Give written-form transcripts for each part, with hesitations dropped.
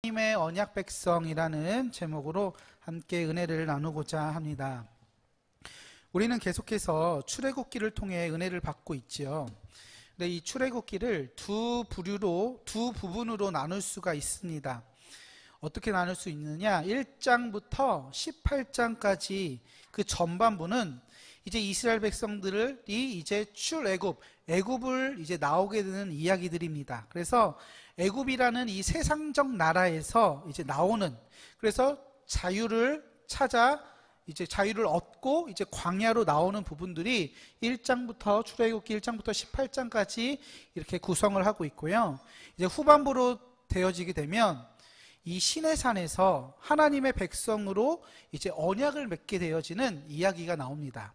하나님의 언약 백성이라는 제목으로 함께 은혜를 나누고자 합니다. 우리는 계속해서 출애굽기를 통해 은혜를 받고 있지요. 근데 이 출애굽기를 두 부분으로 나눌 수가 있습니다. 어떻게 나눌 수 있느냐? 1장부터 18장까지 그 전반부는 이제 이스라엘 백성들이 이제 애굽을 이제 나오게 되는 이야기들입니다. 그래서 애굽이라는 이 세상적 나라에서 이제 나오는, 그래서 자유를 찾아 이제 자유를 얻고 이제 광야로 나오는 부분들이 1장부터 출애굽기 1장부터 18장까지 이렇게 구성을 하고 있고요. 이제 후반부로 되어지게 되면 이 시내산에서 하나님의 백성으로 이제 언약을 맺게 되어지는 이야기가 나옵니다.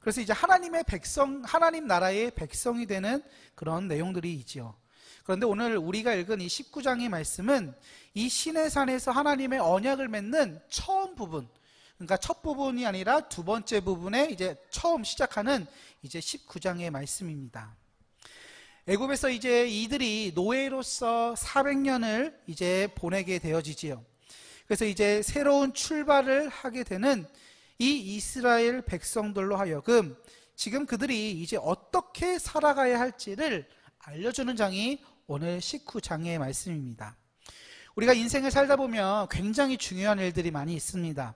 그래서 이제 하나님의 백성, 하나님 나라의 백성이 되는 그런 내용들이 있죠. 그런데 오늘 우리가 읽은 이 19장의 말씀은 이 시내산에서 하나님의 언약을 맺는 처음 부분, 그러니까 첫 부분이 아니라 두 번째 부분에 이제 처음 시작하는 이제 19장의 말씀입니다. 애굽에서 이제 이들이 노예로서 400년을 이제 보내게 되어지지요. 그래서 이제 새로운 출발을 하게 되는 이 이스라엘 백성들로 하여금 지금 그들이 이제 어떻게 살아가야 할지를 알려주는 장이 오늘 19장의 말씀입니다. 우리가 인생을 살다 보면 굉장히 중요한 일들이 많이 있습니다.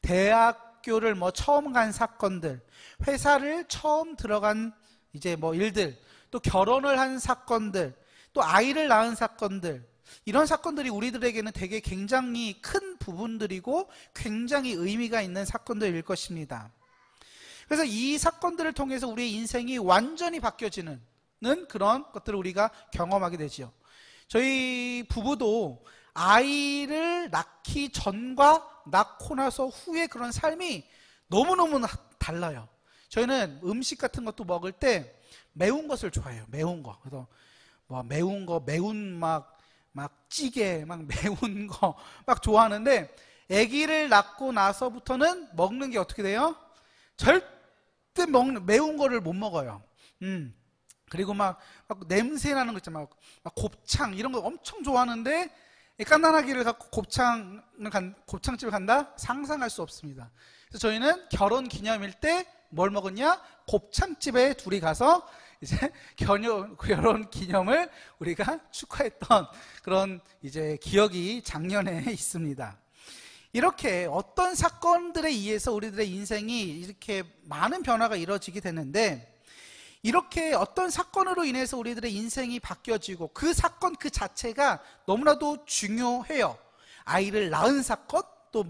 대학교를 처음 간 사건들, 회사를 처음 들어간 이제 일들, 또 결혼을 한 사건들, 또 아이를 낳은 사건들, 이런 사건들이 우리들에게는 되게 굉장히 큰 부분들이고 굉장히 의미가 있는 사건들일 것입니다. 그래서 이 사건들을 통해서 우리의 인생이 완전히 바뀌어지는 그런 것들을 우리가 경험하게 되죠. 저희 부부도 아이를 낳기 전과 낳고 나서 후의 그런 삶이 너무너무 달라요. 저희는 음식 같은 것도 먹을 때 매운 것을 좋아해요. 매운 거. 그래서 매운 찌개, 매운 거 좋아하는데, 아기를 낳고 나서부터는 먹는 게 어떻게 돼요? 절대 매운 거를 못 먹어요. 그리고 냄새 나는 거 있잖아요. 곱창 이런 거 엄청 좋아하는데, 깐난아기를 갖고 곱창집을 간다? 상상할 수 없습니다. 그래서 저희는 결혼 기념일 때 뭘 먹었냐? 곱창집에 둘이 가서 이제 결혼 기념을 우리가 축하했던 그런 이제 기억이 작년에 있습니다. 이렇게 어떤 사건들에 의해서 우리들의 인생이 이렇게 많은 변화가 이루어지게 되는데, 이렇게 어떤 사건으로 인해서 우리들의 인생이 바뀌어지고 그 사건 그 자체가 너무나도 중요해요. 아이를 낳은 사건, 또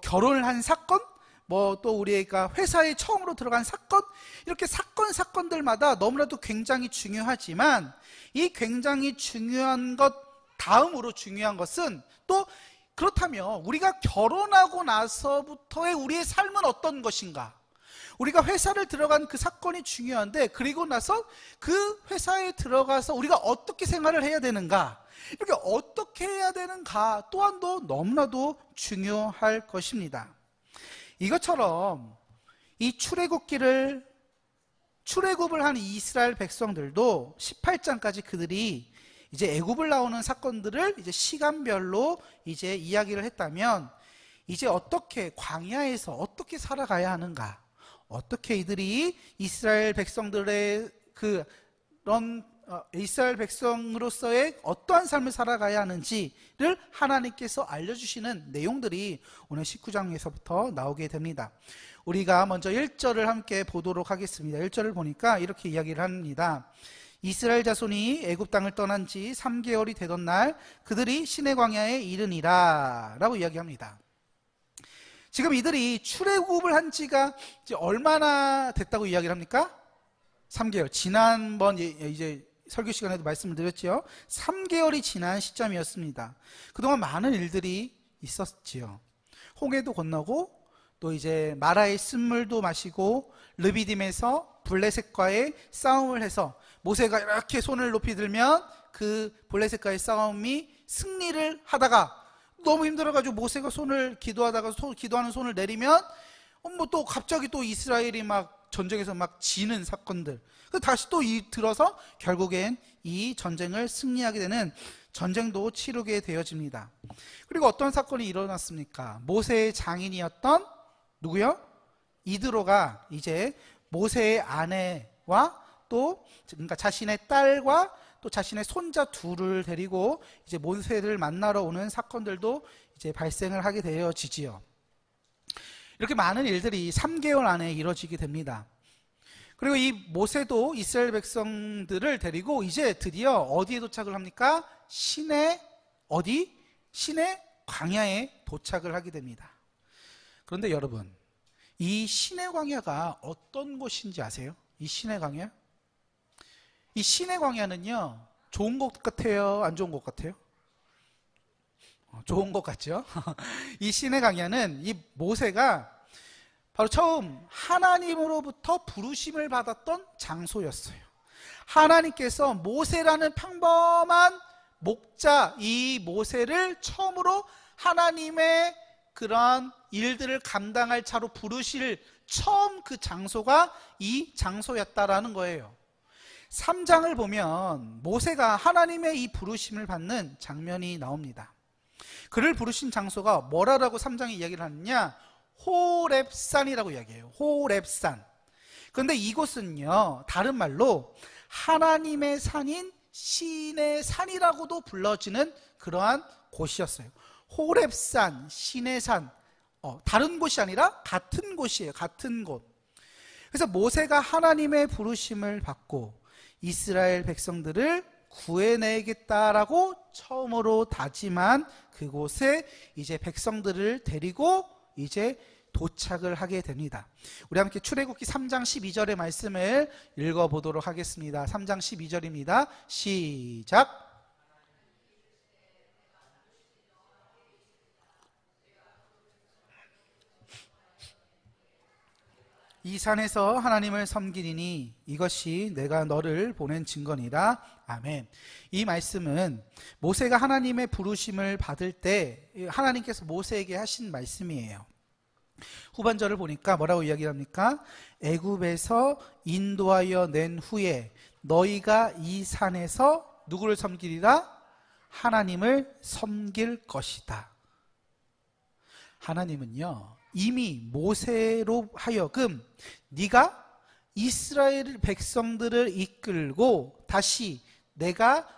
결혼을 한 사건, 또 우리가 회사에 처음으로 들어간 사건, 이렇게 사건들마다 너무나도 굉장히 중요하지만, 이 굉장히 중요한 것 다음으로 중요한 것은 또, 그렇다면 우리가 결혼하고 나서부터의 우리의 삶은 어떤 것인가? 우리가 회사를 들어간 그 사건이 중요한데, 그리고 나서 그 회사에 들어가서 우리가 어떻게 생활을 해야 되는가, 이렇게 어떻게 해야 되는가 또한도 너무나도 중요할 것입니다. 이것처럼 이 출애굽을 한 이스라엘 백성들도 18장까지 그들이 이제 애굽을 나오는 사건들을 이제 시간별로 이제 이야기를 했다면, 이제 어떻게 광야에서 어떻게 살아가야 하는가, 어떻게 이들이 이스라엘 백성들의 이스라엘 백성으로서의 어떠한 삶을 살아가야 하는지를 하나님께서 알려주시는 내용들이 오늘 19장에서부터 나오게 됩니다. 우리가 먼저 1절을 함께 보도록 하겠습니다. 1절을 보니까 이렇게 이야기를 합니다. 이스라엘 자손이 애굽 땅을 떠난 지 3개월이 되던 날 그들이 시내 광야에 이르니라 라고 이야기합니다. 지금 이들이 출애굽을 한 지가 이제 얼마나 됐다고 이야기를 합니까? 3개월. 지난번 이제 설교 시간에도 말씀을 드렸죠. 3개월이 지난 시점이었습니다. 그동안 많은 일들이 있었지요. 홍해도 건너고, 또 이제 마라의 쓴물도 마시고, 르비딤에서 블레셋과의 싸움을 해서 모세가 이렇게 손을 높이 들면 그 블레셋과의 싸움이 승리를 하다가 너무 힘들어가지고 모세가 기도하는 손을 내리면 또 갑자기 또 이스라엘이 전쟁에서 지는 사건들, 다시 또 들어서 결국엔 이 전쟁을 승리하게 되는 전쟁도 치르게 되어집니다. 그리고 어떤 사건이 일어났습니까? 모세의 장인이었던 누구요? 이드로가 이제 모세의 아내와 또 그러니까 자신의 딸과 또 자신의 손자 둘을 데리고 이제 모세를 만나러 오는 사건들도 이제 발생을 하게 되어지지요. 이렇게 많은 일들이 3개월 안에 이루어지게 됩니다. 그리고 이 모세도 이스라엘 백성들을 데리고 이제 드디어 어디에 도착을 합니까? 시내 어디? 시내 광야에 도착을 하게 됩니다. 그런데 여러분, 이 시내 광야가 어떤 곳인지 아세요? 이 시내 광야? 이 시내 광야는요, 좋은 것 같아요? 안 좋은 것 같아요? 좋은 것 같죠? 이 시내 광야는 이 모세가 바로 처음 하나님으로부터 부르심을 받았던 장소였어요. 하나님께서 모세라는 평범한 목자 이 모세를 처음으로 하나님의 그런 일들을 감당할 차로 부르실 처음 그 장소가 이 장소였다라는 거예요. 3장을 보면 모세가 하나님의 이 부르심을 받는 장면이 나옵니다. 그를 부르신 장소가 뭐라고 3장에 이야기를 하느냐? 호렙산이라고 이야기해요. 호렙산. 그런데 이곳은요, 다른 말로 하나님의 산인 신의 산이라고도 불러지는 그러한 곳이었어요. 호렙산, 신의 산, 다른 곳이 아니라 같은 곳이에요. 같은 곳. 그래서 모세가 하나님의 부르심을 받고 이스라엘 백성들을 구해내겠다라고 처음으로 다짐한 그곳에 이제 백성들을 데리고 이제 도착을 하게 됩니다. 우리 함께 출애굽기 3장 12절의 말씀을 읽어보도록 하겠습니다. 3장 12절입니다. 시작. 이 산에서 하나님을 섬기리니 이것이 내가 너를 보낸 증거니라. 아멘. 이 말씀은 모세가 하나님의 부르심을 받을 때 하나님께서 모세에게 하신 말씀이에요. 후반절을 보니까 뭐라고 이야기합니까? 애굽에서 인도하여 낸 후에 너희가 이 산에서 누구를 섬기리라? 하나님을 섬길 것이다. 하나님은요, 이미 모세로 하여금 네가 이스라엘 백성들을 이끌고 다시 내가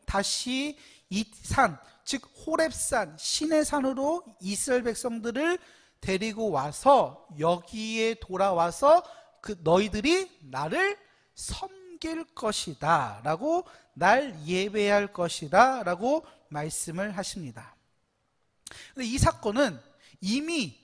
다시 이 산, 즉 호렙산, 신의 산으로 이스라엘 백성들을 데리고 와서 여기에 돌아와서 그 너희들이 나를 섬길 것이다 라고, 날 예배할 것이다 라고 말씀을 하십니다. 근데 이 사건은 이미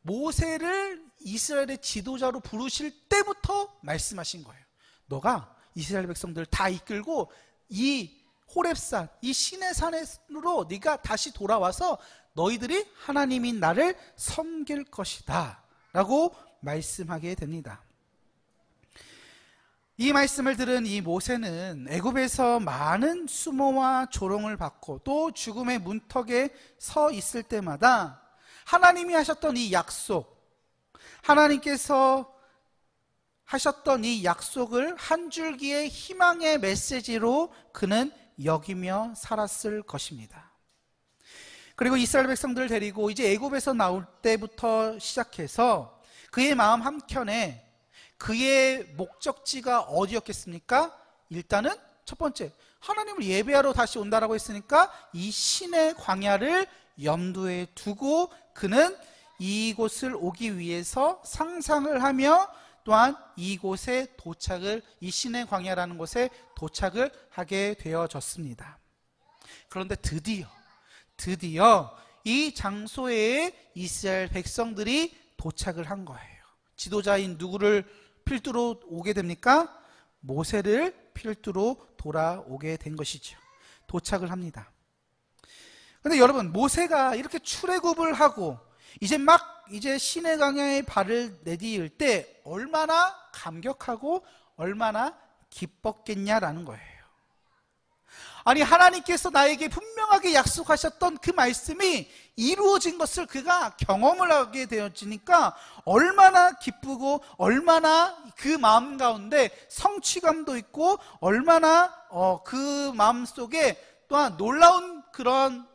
모세를 이스라엘의 지도자로 부르실 때부터 말씀하신 거예요. 너가 이스라엘 백성들을 다 이끌고 이 호렙산, 이 신의 산으로 네가 다시 돌아와서 너희들이 하나님인 나를 섬길 것이다 라고 말씀하게 됩니다. 이 말씀을 들은 이 모세는 애굽에서 많은 수모와 조롱을 받고 또 죽음의 문턱에 서 있을 때마다 하나님이 하셨던 이 약속, 하나님께서 하셨던 이 약속을 한 줄기의 희망의 메시지로 그는 여기며 살았을 것입니다. 그리고 이스라엘 백성들을 데리고 이제 애굽에서 나올 때부터 시작해서 그의 마음 한켠에 그의 목적지가 어디였겠습니까? 일단은 첫 번째, 하나님을 예배하러 다시 온다라고 했으니까 이 신의 광야를 염두에 두고 그는 이곳을 오기 위해서 상상을 하며 또한 이곳에 도착을, 이 신의 광야라는 곳에 도착을 하게 되어졌습니다. 그런데 드디어 이 장소에 이스라엘 백성들이 도착을 한 거예요. 지도자인 누구를 필두로 오게 됩니까? 모세를 필두로 돌아오게 된 것이죠. 도착을 합니다. 그런데 여러분, 모세가 이렇게 출애굽을 하고 이제 신의 광야에 발을 내디딜 때 얼마나 감격하고 얼마나 기뻤겠냐라는 거예요. 아니, 하나님께서 나에게 분명하게 약속하셨던 그 말씀이 이루어진 것을 그가 경험을 하게 되어지니까 얼마나 기쁘고 얼마나 그 마음 가운데 성취감도 있고 얼마나 그 마음 속에 또한 놀라운 그런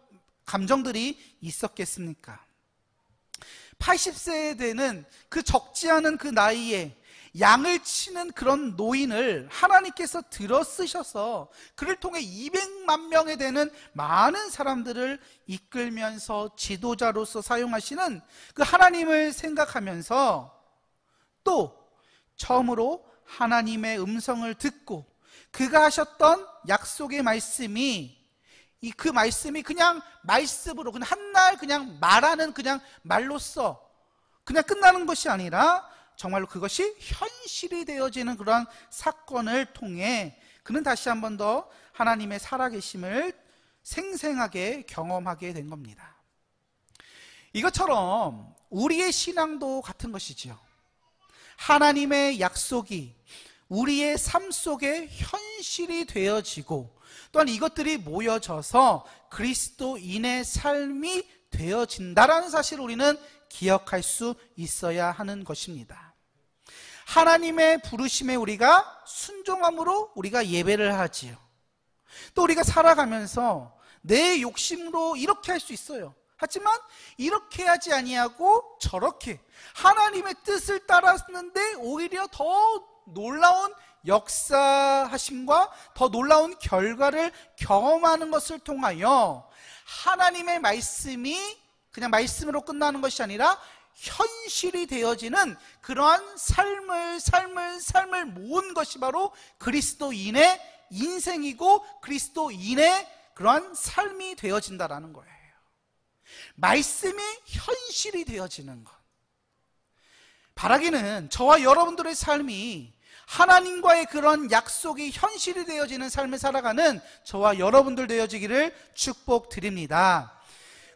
감정들이 있었겠습니까? 80세에 되는 그 적지 않은 그 나이에 양을 치는 그런 노인을 하나님께서 들어쓰셔서 그를 통해 200만 명에 되는 많은 사람들을 이끌면서 지도자로서 사용하시는 그 하나님을 생각하면서 또 처음으로 하나님의 음성을 듣고 그가 하셨던 약속의 말씀이 그 말씀이 그냥 말씀으로 그냥 한날 그냥 말하는 그냥 말로써 그냥 끝나는 것이 아니라 정말로 그것이 현실이 되어지는 그러한 사건을 통해 그는 다시 한 번 더 하나님의 살아계심을 생생하게 경험하게 된 겁니다. 이것처럼 우리의 신앙도 같은 것이지요. 하나님의 약속이 우리의 삶 속에 현실이 되어지고 또한 이것들이 모여져서 그리스도인의 삶이 되어진다라는 사실을 우리는 기억할 수 있어야 하는 것입니다. 하나님의 부르심에 우리가 순종함으로 우리가 예배를 하지요. 또 우리가 살아가면서 내 욕심으로 이렇게 할 수 있어요. 하지만 이렇게 하지 아니하고 저렇게 하나님의 뜻을 따랐는데 오히려 더 놀라운 역사하심과 더 놀라운 결과를 경험하는 것을 통하여 하나님의 말씀이 그냥 말씀으로 끝나는 것이 아니라 현실이 되어지는 그러한 삶을 모은 것이 바로 그리스도인의 인생이고 그리스도인의 그러한 삶이 되어진다라는 거예요. 말씀이 현실이 되어지는 것. 바라기는 저와 여러분들의 삶이 하나님과의 그런 약속이 현실이 되어지는 삶을 살아가는 저와 여러분들 되어지기를 축복드립니다.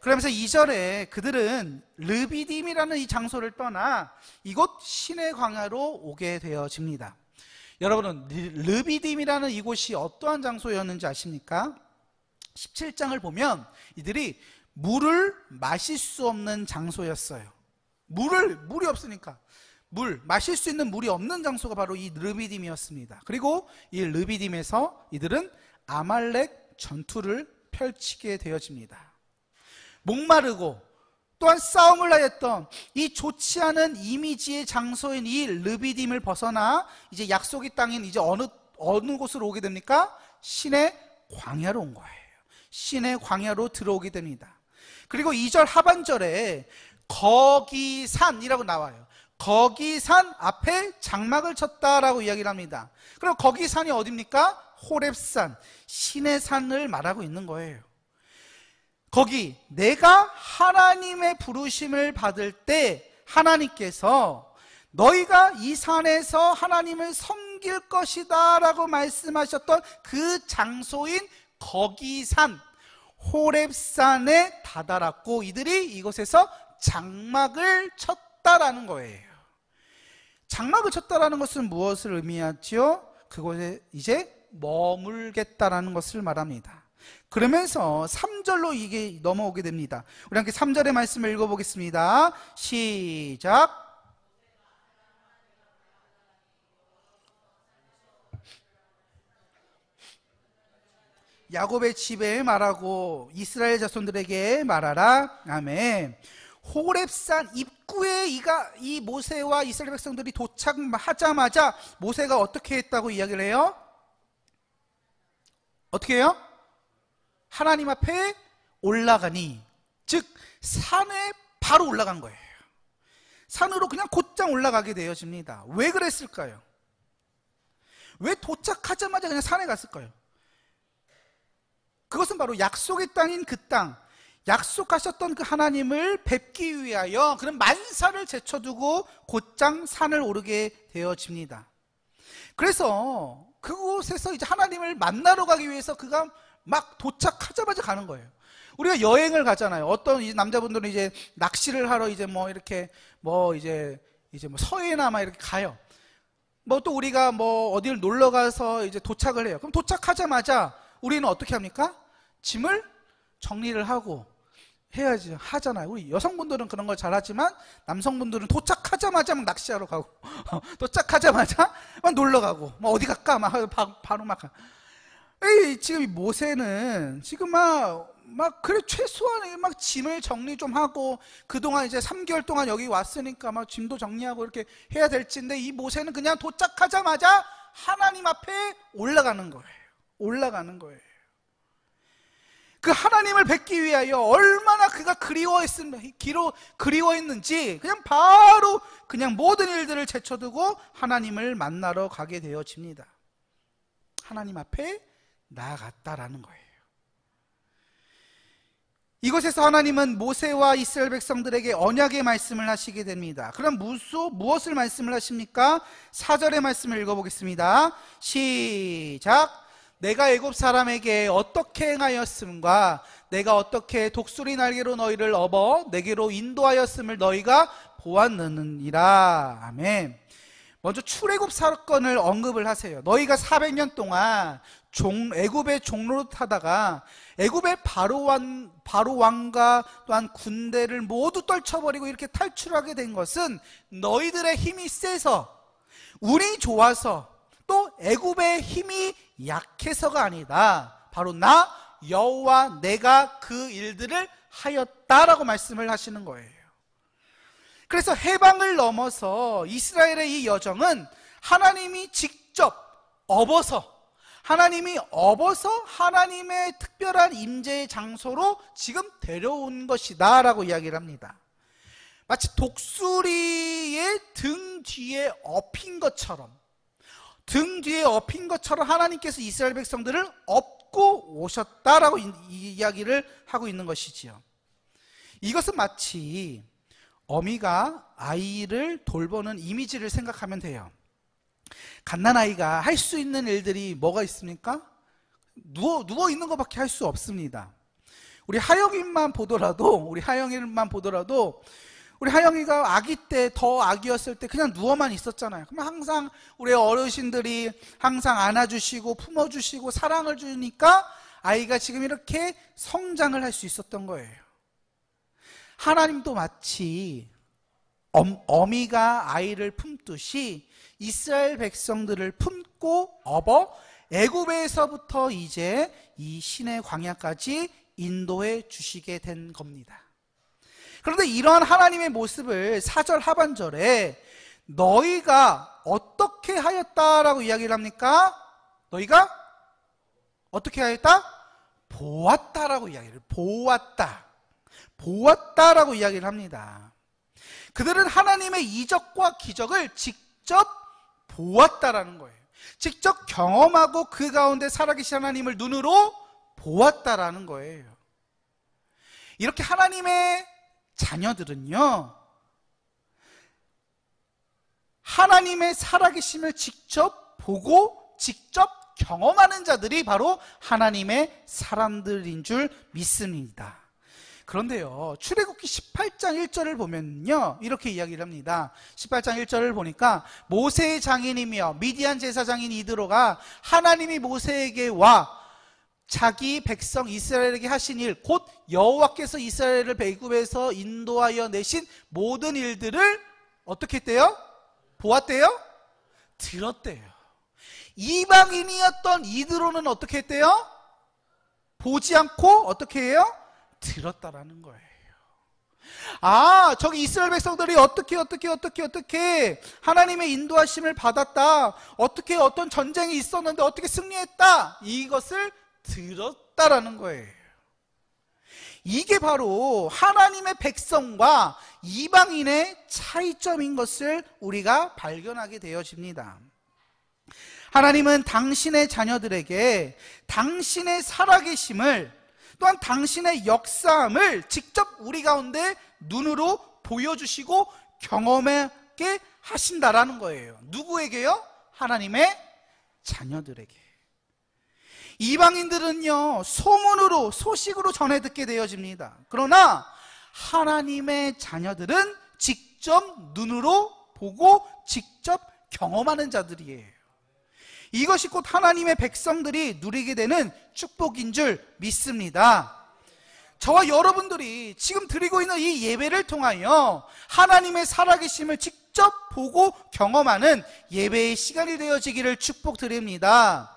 그러면서 2절에 그들은 르비딤이라는 이 장소를 떠나 이곳 시내 광야로 오게 되어집니다. 여러분은 르비딤이라는 이곳이 어떠한 장소였는지 아십니까? 17장을 보면 이들이 물을 마실 수 없는 장소였어요. 물이 없으니까 마실 수 있는 물이 없는 장소가 바로 이 르비딤이었습니다. 그리고 이 르비딤에서 이들은 아말렉 전투를 펼치게 되어집니다. 목마르고 또한 싸움을 하였던 이 좋지 않은 이미지의 장소인 이 르비딤을 벗어나 이제 약속의 땅인 이제 어느 곳으로 오게 됩니까? 신의 광야로 온 거예요. 신의 광야로 들어오게 됩니다. 그리고 2절 하반절에 거기산이라고 나와요. 거기산 앞에 장막을 쳤다라고 이야기를 합니다. 그럼 거기산이 어디입니까? 호렙산, 신의 산을 말하고 있는 거예요. 거기 내가 하나님의 부르심을 받을 때 하나님께서 너희가 이 산에서 하나님을 섬길 것이다 라고 말씀하셨던 그 장소인 거기산 호렙산에 다다랐고 이들이 이곳에서 장막을 쳤다라는 거예요. 장막을 쳤다라는 것은 무엇을 의미하지요? 그곳에 이제 머물겠다라는 것을 말합니다. 그러면서 3절로 이게 넘어오게 됩니다. 우리 함께 3절의 말씀을 읽어보겠습니다. 시작. 야곱의 집에 말하고 이스라엘 자손들에게 말하라. 아멘. 호렙산 입구에 이 모세와 이스라엘 백성들이 도착하자마자 모세가 어떻게 했다고 이야기를 해요? 어떻게 해요? 하나님 앞에 올라가니, 즉 산에 바로 올라간 거예요. 산으로 그냥 곧장 올라가게 되어집니다. 왜 그랬을까요? 왜 도착하자마자 그냥 산에 갔을까요? 그것은 바로 약속의 땅인 그 땅, 약속하셨던 그 하나님을 뵙기 위하여 그런 만사를 제쳐두고 곧장 산을 오르게 되어집니다. 그래서 그곳에서 이제 하나님을 만나러 가기 위해서 그가 막 도착하자마자 가는 거예요. 우리가 여행을 가잖아요. 어떤 이제 남자분들은 이제 낚시를 하러 이제 뭐 이렇게 이제 뭐 서해나 막 이렇게 가요. 뭐 또 우리가 뭐 어디를 놀러 가서 이제 도착을 해요. 그럼 도착하자마자 우리는 어떻게 합니까? 짐을 정리를 하고 해야지 하잖아요. 우리 여성분들은 그런 걸 잘하지만 남성분들은 도착하자마자 막 낚시하러 가고 도착하자마자 막 놀러 가고 뭐 어디 갈까 막 바로 막 가. 지금 이 모세는 지금 그래 최소한 막 짐을 정리 좀 하고 그동안 이제 3개월 동안 여기 왔으니까 막 짐도 정리하고 이렇게 해야 될진데 이 모세는 그냥 도착하자마자 하나님 앞에 올라가는 거예요. 그 하나님을 뵙기 위하여 얼마나 그가 그리워했는지 그냥 바로 그냥 모든 일들을 제쳐두고 하나님을 만나러 가게 되어집니다. 하나님 앞에 나아갔다라는 거예요. 이곳에서 하나님은 모세와 이스라엘 백성들에게 언약의 말씀을 하시게 됩니다. 그럼 무엇을 말씀을 하십니까? 4절의 말씀을 읽어보겠습니다. 시작. 내가 애굽 사람에게 어떻게 행하였음과 내가 어떻게 독수리 날개로 너희를 업어 내게로 인도하였음을 너희가 보았느니라. 아멘. 먼저 출애굽 사건을 언급을 하세요. 너희가 400년 동안 애굽의 종로로 타다가 애굽의 바로 왕과 또한 군대를 모두 떨쳐버리고 이렇게 탈출하게 된 것은 너희들의 힘이 세서 운이 좋아서 또 애굽의 힘이 약해서가 아니다. 바로 나 여호와 내가 그 일들을 하였다라고 말씀을 하시는 거예요. 그래서 해방을 넘어서 이스라엘의 이 여정은 하나님이 직접 업어서 하나님의 특별한 임재의 장소로 지금 데려온 것이다 라고 이야기를 합니다. 마치 독수리의 등 뒤에 업힌 것처럼 하나님께서 이스라엘 백성들을 업고 오셨다라고 이야기를 하고 있는 것이지요. 이것은 마치 어미가 아이를 돌보는 이미지를 생각하면 돼요. 갓난아이가 할 수 있는 일들이 뭐가 있습니까? 누워 있는 것밖에 할 수 없습니다. 우리 하영이만 보더라도 우리 하영이가 아기 때 더 아기였을 때 그냥 누워만 있었잖아요. 그럼 항상 우리 어르신들이 항상 안아주시고 품어주시고 사랑을 주니까 아이가 지금 이렇게 성장을 할 수 있었던 거예요. 하나님도 마치 어미가 아이를 품듯이 이스라엘 백성들을 품고 업어 애굽에서부터 이제 이 시내 광야까지 인도해 주시게 된 겁니다. 그런데 이러한 하나님의 모습을 4절 하반절에 너희가 어떻게 하였다라고 이야기를 합니까? 너희가 어떻게 하였다? 보았다라고 이야기를 보았다라고 이야기를 합니다. 그들은 하나님의 이적과 기적을 직접 보았다라는 거예요. 직접 경험하고 그 가운데 살아계신 하나님을 눈으로 보았다라는 거예요. 이렇게 하나님의 자녀들은요, 하나님의 살아계심을 직접 보고 직접 경험하는 자들이 바로 하나님의 사람들인 줄 믿습니다. 그런데요, 출애굽기 18장 1절을 보면요 이렇게 이야기를 합니다. 18장 1절을 보니까 모세의 장인이며 미디안 제사장인 이드로가 하나님이 모세에게 와 자기 백성 이스라엘에게 하신 일, 곧 여호와께서 이스라엘을 애굽에서 인도하여 내신 모든 일들을 어떻게 했대요? 보았대요? 들었대요. 이방인이었던 이드로는 어떻게 했대요? 보지 않고 어떻게 해요? 들었다라는 거예요. 저기 이스라엘 백성들이 어떻게 하나님의 인도하심을 받았다, 어떻게 어떤 전쟁이 있었는데 어떻게 승리했다, 이것을 들었다라는 거예요. 이게 바로 하나님의 백성과 이방인의 차이점인 것을 우리가 발견하게 되어집니다. 하나님은 당신의 자녀들에게 당신의 살아계심을 또한 당신의 역사함을 직접 우리 가운데 눈으로 보여주시고 경험하게 하신다라는 거예요. 누구에게요? 하나님의 자녀들에게. 이방인들은요, 소식으로 전해 듣게 되어집니다. 그러나 하나님의 자녀들은 직접 눈으로 보고 직접 경험하는 자들이에요. 이것이 곧 하나님의 백성들이 누리게 되는 축복인 줄 믿습니다. 저와 여러분들이 지금 드리고 있는 이 예배를 통하여 하나님의 살아계심을 직접 보고 경험하는 예배의 시간이 되어지기를 축복드립니다.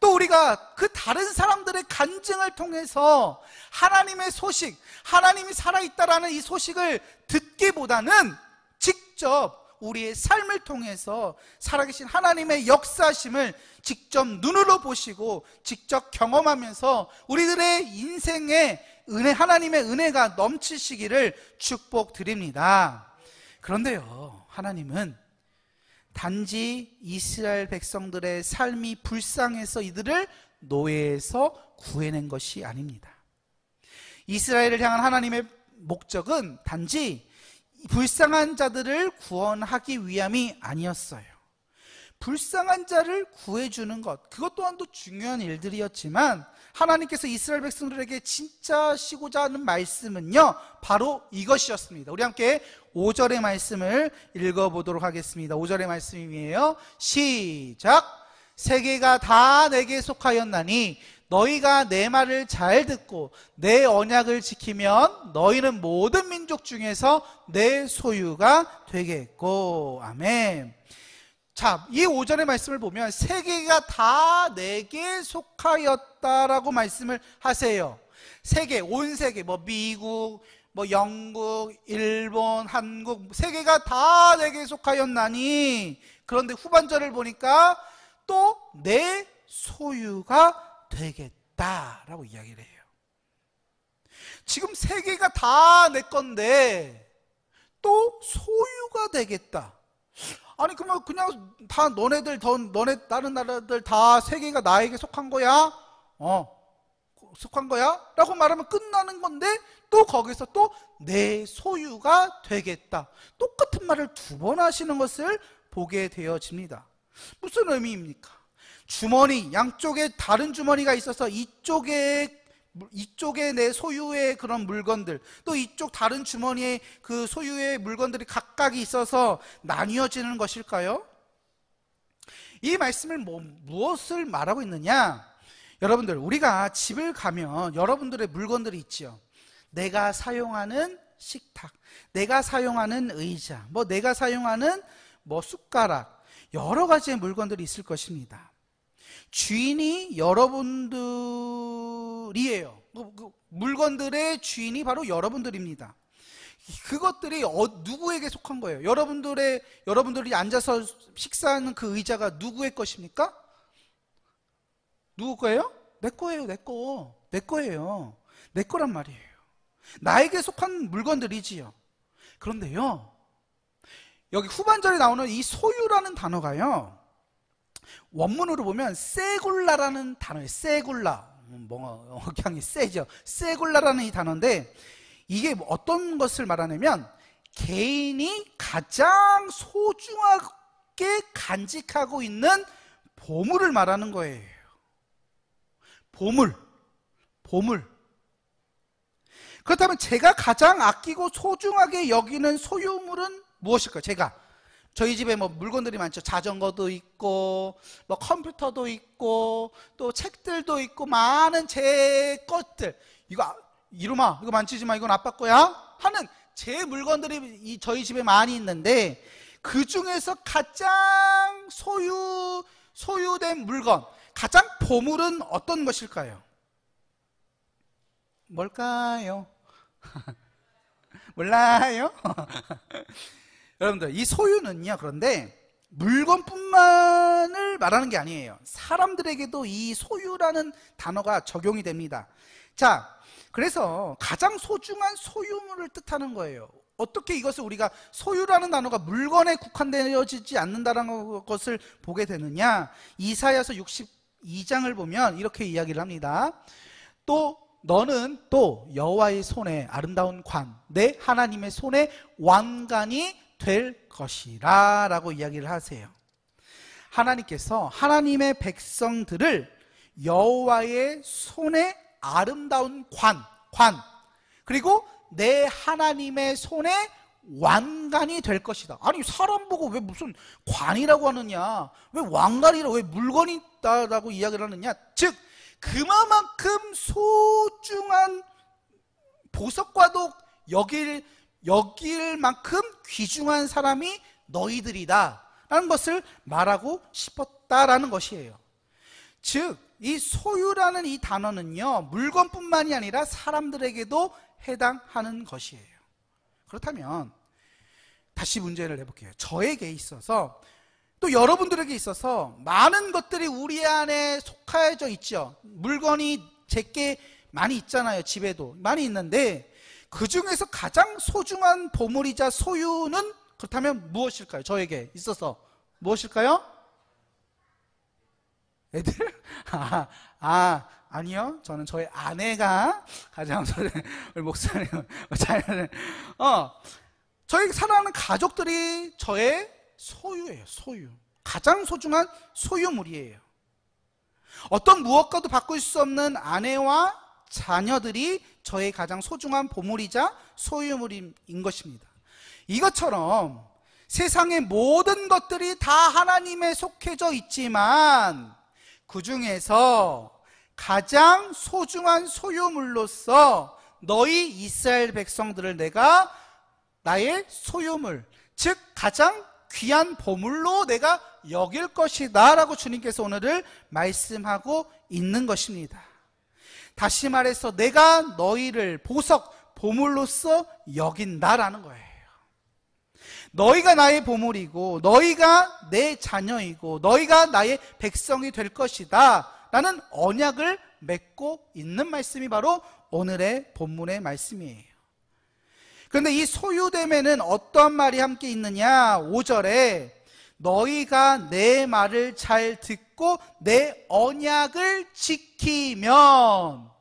또 우리가 그 다른 사람들의 간증을 통해서 하나님의 소식, 하나님이 살아있다라는 이 소식을 듣기보다는 직접 우리의 삶을 통해서 살아계신 하나님의 역사심을 직접 눈으로 보시고 직접 경험하면서 우리들의 인생에 하나님의 은혜가 넘치시기를 축복드립니다. 그런데요, 하나님은 단지 이스라엘 백성들의 삶이 불쌍해서 이들을 노예에서 구해낸 것이 아닙니다. 이스라엘을 향한 하나님의 목적은 단지 불쌍한 자들을 구원하기 위함이 아니었어요. 불쌍한 자를 구해주는 것, 그것 또한도 중요한 일들이었지만 하나님께서 이스라엘 백성들에게 진짜 하시고자 하는 말씀은요, 바로 이것이었습니다. 우리 함께 5절의 말씀을 읽어보도록 하겠습니다. 5절의 말씀이에요. 시작. 세계가 다 내게 속하였나니 너희가 내 말을 잘 듣고 내 언약을 지키면 너희는 모든 민족 중에서 내 소유가 되겠고. 아멘. 자, 이 5절의 말씀을 보면 세계가 다 내게 속하였다라고 말씀을 하세요. 세계, 온 세계, 미국, 영국, 일본, 한국, 세계가 다 내게 속하였나니. 그런데 후반절을 보니까 또 내 소유가 되겠다라고 이야기를 해요. 지금 세계가 다 내 건데 또 소유가 되겠다. 아니 그러면 그냥 다 너네들 다른 나라들 다 세계가 나에게 속한 거야? 속한 거야? 라고 말하면 끝나는 건데 또 거기서 또 내 소유가 되겠다. 똑같은 말을 두 번 하시는 것을 보게 되어집니다. 무슨 의미입니까? 주머니, 양쪽에 다른 주머니가 있어서 이쪽에 내 소유의 그런 물건들, 또 이쪽 다른 주머니에 그 소유의 물건들이 각각이 있어서 나뉘어지는 것일까요? 이 말씀을 무엇을 말하고 있느냐? 여러분들, 우리가 집을 가면 여러분들의 물건들이 있죠. 내가 사용하는 식탁, 내가 사용하는 의자, 내가 사용하는 숟가락, 여러 가지의 물건들이 있을 것입니다. 주인이 여러분들이에요. 물건들의 주인이 바로 여러분들입니다. 그것들이 누구에게 속한 거예요? 여러분들이 앉아서 식사하는 그 의자가 누구의 것입니까? 누구 거예요? 내 거예요. 내 거예요. 내 거란 말이에요. 나에게 속한 물건들이지요. 그런데요, 여기 후반절에 나오는 이 소유라는 단어가요, 원문으로 보면 세굴라라는 단어예요. 세굴라, 억양이 세죠. 세굴라라는 이 단어인데, 이게 어떤 것을 말하냐면 개인이 가장 소중하게 간직하고 있는 보물을 말하는 거예요. 보물. 그렇다면 제가 가장 아끼고 소중하게 여기는 소유물은 무엇일까요? 저희 집에 물건들이 많죠. 자전거도 있고, 컴퓨터도 있고, 또 책들도 있고, 많은 제 것들. 이놈아, 이거 만지지 마, 이건 아빠 거야? 하는 제 물건들이 저희 집에 많이 있는데, 그 중에서 가장 소유된 물건, 가장 보물은 어떤 것일까요? 뭘까요? 몰라요? 여러분들, 이 소유는요, 그런데 물건뿐만을 말하는 게 아니에요. 사람들에게도 이 소유라는 단어가 적용이 됩니다. 자, 그래서 가장 소중한 소유물을 뜻하는 거예요. 어떻게 이것을 우리가 소유라는 단어가 물건에 국한되어지지 않는다는 것을 보게 되느냐? 이사야서 62장을 보면 이렇게 이야기를 합니다. 또 너는 또 여호와의 손에 아름다운 관, 내 하나님의 손에 왕관이 될 것이라 라고 이야기를 하세요. 하나님께서 하나님의 백성들을 여호와의 손에 아름다운 관, 그리고 내 하나님의 손에 왕관이 될 것이다. 아니, 사람 보고 왜 무슨 관이라고 하느냐, 왜 왕관이라고, 왜 물건이 있다라고 이야기를 하느냐. 즉 그만큼 소중한 보석과도 여길 만큼 귀중한 사람이 너희들이다 라는 것을 말하고 싶었다라는 것이에요. 즉 이 소유라는 이 단어는요, 물건뿐만이 아니라 사람들에게도 해당하는 것이에요. 그렇다면 다시 문제를 내볼게요. 저에게 있어서 또 여러분들에게 있어서 많은 것들이 우리 안에 속하여져 있죠. 물건이 제게 많이 있잖아요. 집에도 많이 있는데 그 중에서 가장 소중한 보물이자 소유는 그렇다면 무엇일까요? 저에게 있어서 무엇일까요? 애들? 아니요. 저는 저희 아내가 가장 우리 목사님 저희 사랑하는 가족들이 저의 소유예요. 소유. 가장 소중한 소유물이에요. 어떤 무엇과도 바꿀 수 없는 아내와 자녀들이 저의 가장 소중한 보물이자 소유물인 것입니다. 이것처럼 세상의 모든 것들이 다 하나님에 속해져 있지만 그 중에서 가장 소중한 소유물로서 너희 이스라엘 백성들을 내가 나의 소유물, 즉 가장 귀한 보물로 내가 여길 것이다 라고 주님께서 오늘을 말씀하고 있는 것입니다. 다시 말해서 내가 너희를 보석, 보물로서 여긴다라는 거예요. 너희가 나의 보물이고 너희가 내 자녀이고 너희가 나의 백성이 될 것이다 라는 언약을 맺고 있는 말씀이 바로 오늘의 본문의 말씀이에요. 그런데 이 소유됨에는 어떠한 말이 함께 있느냐? 5절에 너희가 내 말을 잘 듣고 내 언약을 지키면,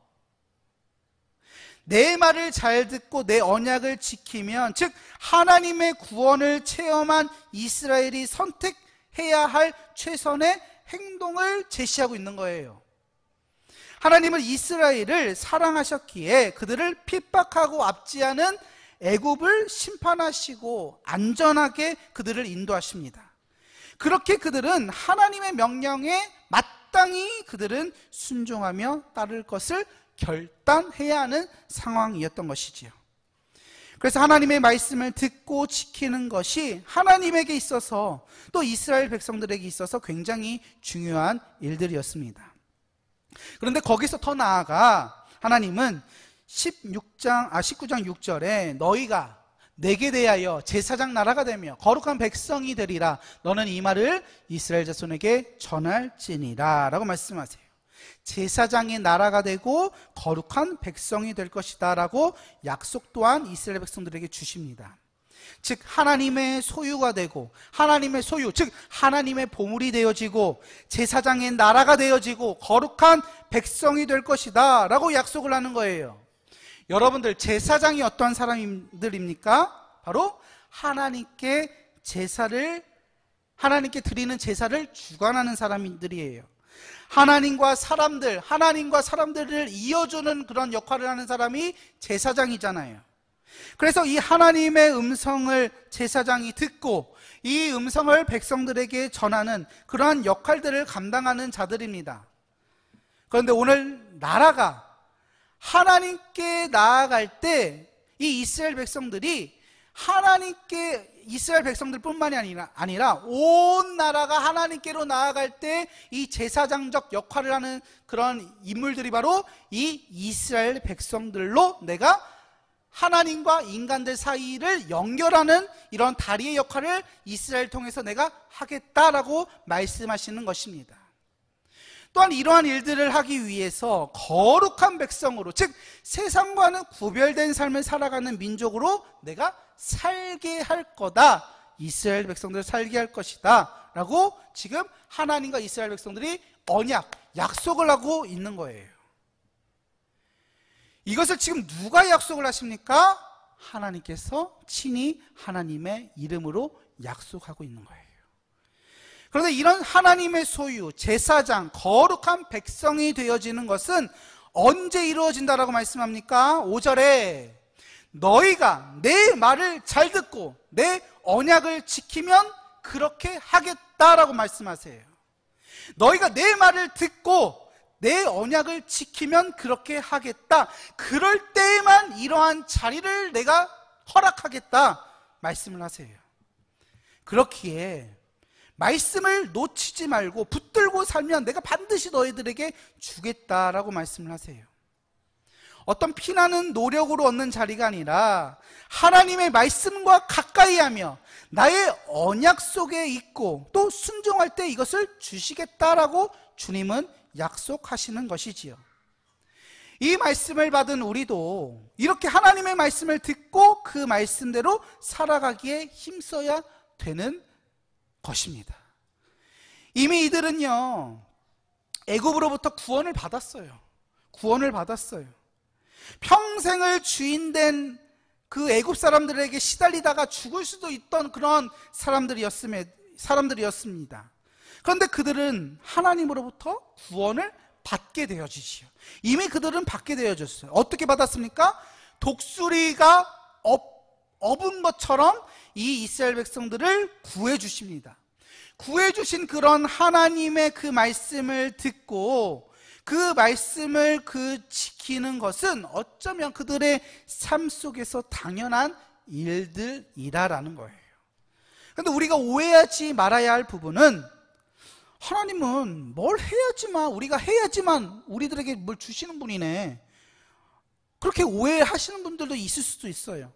내 말을 잘 듣고 내 언약을 지키면, 즉 하나님의 구원을 체험한 이스라엘이 선택해야 할 최선의 행동을 제시하고 있는 거예요. 하나님은 이스라엘을 사랑하셨기에 그들을 핍박하고 압제하는 애굽을 심판하시고 안전하게 그들을 인도하십니다. 그렇게 그들은 하나님의 명령에 마땅히 그들은 순종하며 따를 것을 결단해야 하는 상황이었던 것이지요. 그래서 하나님의 말씀을 듣고 지키는 것이 하나님에게 있어서 또 이스라엘 백성들에게 있어서 굉장히 중요한 일들이었습니다. 그런데 거기서 더 나아가 하나님은 19장 6절에 너희가 내게 대하여 제사장 나라가 되며 거룩한 백성이 되리라. 너는 이 말을 이스라엘 자손에게 전할지니라 라고 말씀하세요. 제사장의 나라가 되고 거룩한 백성이 될 것이다 라고 약속 또한 이스라엘 백성들에게 주십니다. 즉 하나님의 소유가 되고 하나님의 소유, 즉 하나님의 보물이 되어지고 제사장의 나라가 되어지고 거룩한 백성이 될 것이다 라고 약속을 하는 거예요. 여러분들, 제사장이 어떤 사람들입니까? 바로 하나님께 드리는 제사를 주관하는 사람들이에요. 하나님과 사람들을 이어주는 그런 역할을 하는 사람이 제사장이잖아요. 그래서 이 하나님의 음성을 제사장이 듣고 이 음성을 백성들에게 전하는 그러한 역할들을 감당하는 자들입니다. 그런데 오늘 나라가 하나님께 나아갈 때 이 이스라엘 백성들이 이스라엘 백성들뿐만이 아니라 온 나라가 하나님께로 나아갈 때 이 제사장적 역할을 하는 그런 인물들이 바로 이 이스라엘 백성들로 내가 하나님과 인간들 사이를 연결하는 이런 다리의 역할을 이스라엘 통해서 내가 하겠다라고 말씀하시는 것입니다. 또한 이러한 일들을 하기 위해서 거룩한 백성으로, 즉 세상과는 구별된 삶을 살아가는 민족으로 내가 살게 할 거다, 이스라엘 백성들을 살게 할 것이다 라고 지금 하나님과 이스라엘 백성들이 약속을 하고 있는 거예요. 이것을 지금 누가 약속을 하십니까? 하나님께서 친히 하나님의 이름으로 약속하고 있는 거예요. 그런데 이런 하나님의 소유, 제사장, 거룩한 백성이 되어지는 것은 언제 이루어진다라고 말씀합니까? 5절에 너희가 내 말을 잘 듣고 내 언약을 지키면 그렇게 하겠다라고 말씀하세요. 너희가 내 말을 듣고 내 언약을 지키면 그렇게 하겠다. 그럴 때에만 이러한 자리를 내가 허락하겠다 말씀을 하세요. 그렇기에 말씀을 놓치지 말고 붙들고 살면 내가 반드시 너희들에게 주겠다라고 말씀을 하세요. 어떤 피나는 노력으로 얻는 자리가 아니라 하나님의 말씀과 가까이 하며 나의 언약 속에 있고 또 순종할 때 이것을 주시겠다라고 주님은 약속하시는 것이지요. 이 말씀을 받은 우리도 이렇게 하나님의 말씀을 듣고 그 말씀대로 살아가기에 힘써야 되는 것입니다. 이미 이들은요, 애굽으로부터 구원을 받았어요. 구원을 받았어요. 평생을 주인된 그 애굽 사람들에게 시달리다가 죽을 수도 있던 그런 사람들이었습니다. 그런데 그들은 하나님으로부터 구원을 받게 되어지지요. 이미 그들은 받게 되어졌어요. 어떻게 받았습니까? 독수리가 업은 것처럼 이 이스라엘 백성들을 구해 주십니다. 구해 주신 그런 하나님의 그 말씀을 듣고 그 말씀을 지키는 것은 어쩌면 그들의 삶 속에서 당연한 일들이라는 거예요. 그런데 우리가 오해하지 말아야 할 부분은 하나님은 뭘 해야지만, 우리가 해야지만 우리들에게 뭘 주시는 분이네, 그렇게 오해하시는 분들도 있을 수도 있어요.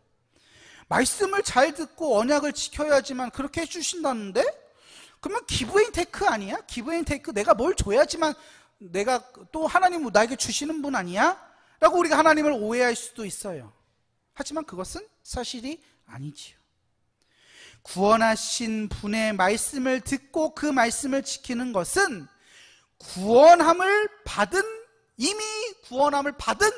말씀을 잘 듣고 언약을 지켜야지만 그렇게 해주신다는데, 그러면 기브 앤 테이크 아니야? 기브 앤 테이크, 내가 뭘 줘야지만 내가 또 하나님은 나에게 주시는 분 아니야? 라고 우리가 하나님을 오해할 수도 있어요. 하지만 그것은 사실이 아니지요. 구원하신 분의 말씀을 듣고 그 말씀을 지키는 것은 이미 구원함을 받은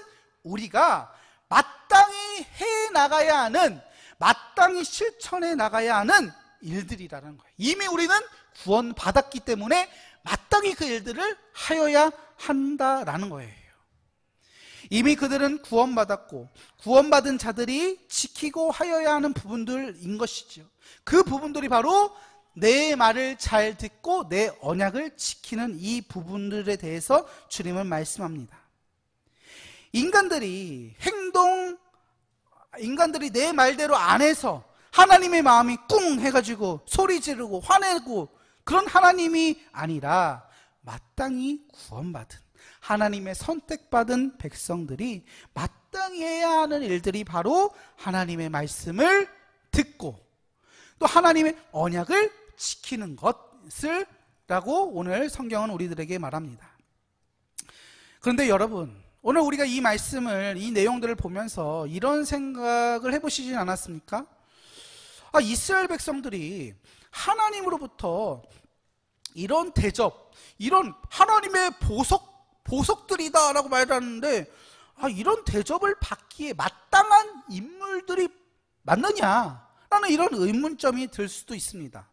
우리가 마땅히 해 나가야 하는, 마땅히 실천해 나가야 하는 일들이라는 거예요. 이미 우리는 구원받았기 때문에 마땅히 그 일들을 하여야 한다라는 거예요. 이미 그들은 구원받았고 구원받은 자들이 지키고 하여야 하는 부분들인 것이죠. 그 부분들이 바로 내 말을 잘 듣고 내 언약을 지키는 이 부분들에 대해서 주님은 말씀합니다. 인간들이 내 말대로 안 해서 하나님의 마음이 꿍 해가지고 소리 지르고 화내고 그런 하나님이 아니라 마땅히 구원받은 하나님의 선택받은 백성들이 마땅히 해야 하는 일들이 바로 하나님의 말씀을 듣고 또 하나님의 언약을 지키는 것을 라고 오늘 성경은 우리들에게 말합니다. 그런데 여러분, 오늘 우리가 이 말씀을, 이 내용들을 보면서 이런 생각을 해보시진 않았습니까? 이스라엘 백성들이 하나님으로부터 이런 대접, 이런 하나님의 보석들이다 라고 말하는데, 이런 대접을 받기에 마땅한 인물들이 맞느냐 라는 이런 의문점이 들 수도 있습니다.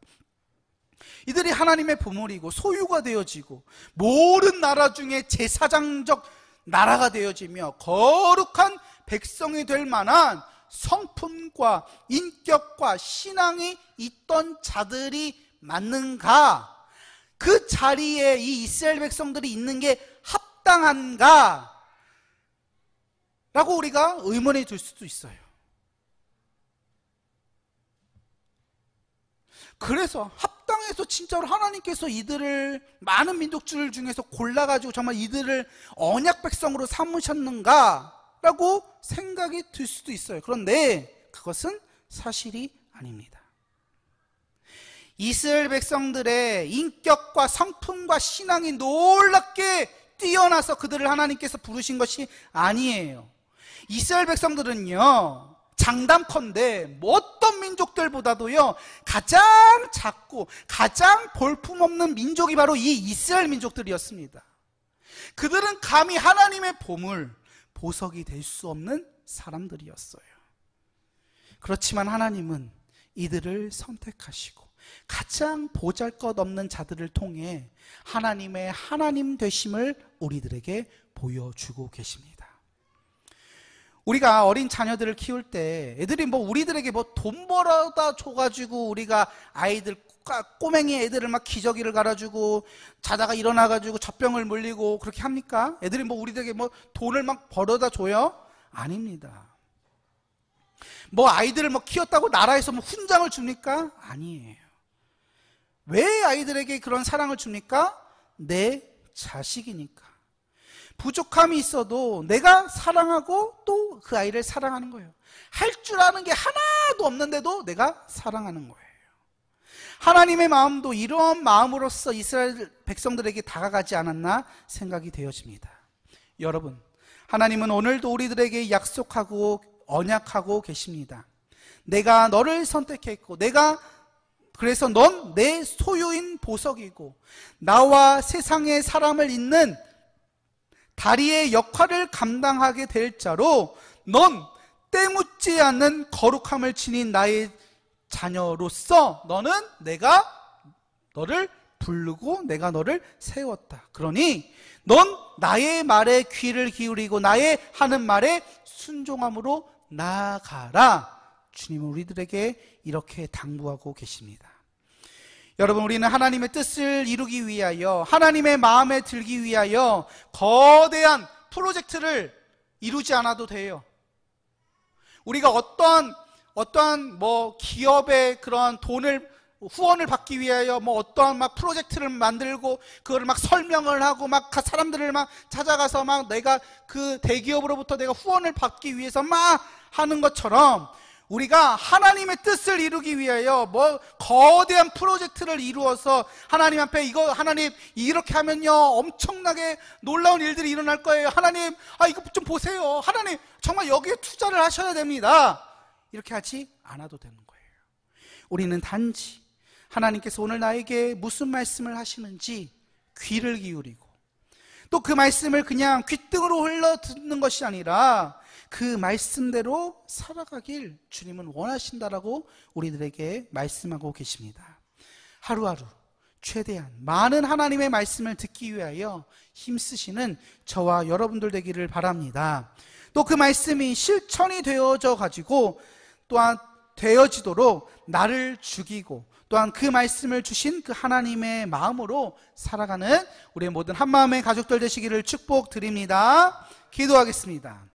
이들이 하나님의 보물이고 소유가 되어지고 모든 나라 중에 제사장적 나라가 되어지며 거룩한 백성이 될 만한 성품과 인격과 신앙이 있던 자들이 맞는가? 그 자리에 이 이스라엘 백성들이 있는 게 합당한가? 라고 우리가 의문이 들 수도 있어요. 그래서 합당해서 진짜로 하나님께서 이들을 많은 민족들 중에서 골라가지고 정말 이들을 언약 백성으로 삼으셨는가? 라고 생각이 들 수도 있어요. 그런데 그것은 사실이 아닙니다. 이스라엘 백성들의 인격과 성품과 신앙이 놀랍게 뛰어나서 그들을 하나님께서 부르신 것이 아니에요. 이스라엘 백성들은요, 장담컨대 어떤 민족들보다도요 가장 작고 가장 볼품없는 민족이 바로 이 이스라엘 민족들이었습니다. 그들은 감히 하나님의 보석이 될 수 없는 사람들이었어요. 그렇지만 하나님은 이들을 선택하시고 가장 보잘것없는 자들을 통해 하나님의 하나님 되심을 우리들에게 보여주고 계십니다. 우리가 어린 자녀들을 키울 때 애들이 우리들에게 돈 벌어다 줘가지고 우리가 꼬맹이 애들을 막 기저귀를 갈아주고 자다가 일어나가지고 젖병을 물리고 그렇게 합니까? 애들이 우리들에게 돈을 막 벌어다 줘요? 아닙니다. 아이들을 키웠다고 나라에서 훈장을 줍니까? 아니에요. 왜 아이들에게 그런 사랑을 줍니까? 내 자식이니까. 부족함이 있어도 내가 사랑하고 또 그 아이를 사랑하는 거예요. 할 줄 아는 게 하나도 없는데도 내가 사랑하는 거예요. 하나님의 마음도 이런 마음으로서 이스라엘 백성들에게 다가가지 않았나 생각이 되어집니다. 여러분, 하나님은 오늘도 우리들에게 약속하고 언약하고 계십니다. 내가 너를 선택했고 그래서 넌 내 소유인 보석이고 나와 세상의 사람을 잇는 다리의 역할을 감당하게 될 자로 넌 때묻지 않는 거룩함을 지닌 나의 자녀로서 내가 너를 부르고 내가 너를 세웠다. 그러니 넌 나의 말에 귀를 기울이고 나의 하는 말에 순종함으로 나아가라. 주님은 우리들에게 이렇게 당부하고 계십니다. 여러분, 우리는 하나님의 뜻을 이루기 위하여 하나님의 마음에 들기 위하여 거대한 프로젝트를 이루지 않아도 돼요. 우리가 어떠한 기업의 그런 후원을 받기 위하여 어떠한 프로젝트를 만들고 그거를 설명을 하고 사람들을 찾아가서 내가 그 대기업으로부터 내가 후원을 받기 위해서 하는 것처럼 우리가 하나님의 뜻을 이루기 위하여 거대한 프로젝트를 이루어서 하나님 앞에 하나님 이렇게 하면요 엄청나게 놀라운 일들이 일어날 거예요. 하나님 이거 좀 보세요. 하나님 정말 여기에 투자를 하셔야 됩니다. 이렇게 하지 않아도 되는 거예요. 우리는 단지 하나님께서 오늘 나에게 무슨 말씀을 하시는지 귀를 기울이고 또 그 말씀을 그냥 귓등으로 흘러 듣는 것이 아니라 그 말씀대로 살아가길 주님은 원하신다라고 우리들에게 말씀하고 계십니다. 하루하루 최대한 많은 하나님의 말씀을 듣기 위하여 힘쓰시는 저와 여러분들 되기를 바랍니다. 또 그 말씀이 실천이 되어져 가지고 또한 되어지도록 나를 죽이고 또한 그 말씀을 주신 그 하나님의 마음으로 살아가는 우리의 모든 한마음의 가족들 되시기를 축복드립니다. 기도하겠습니다.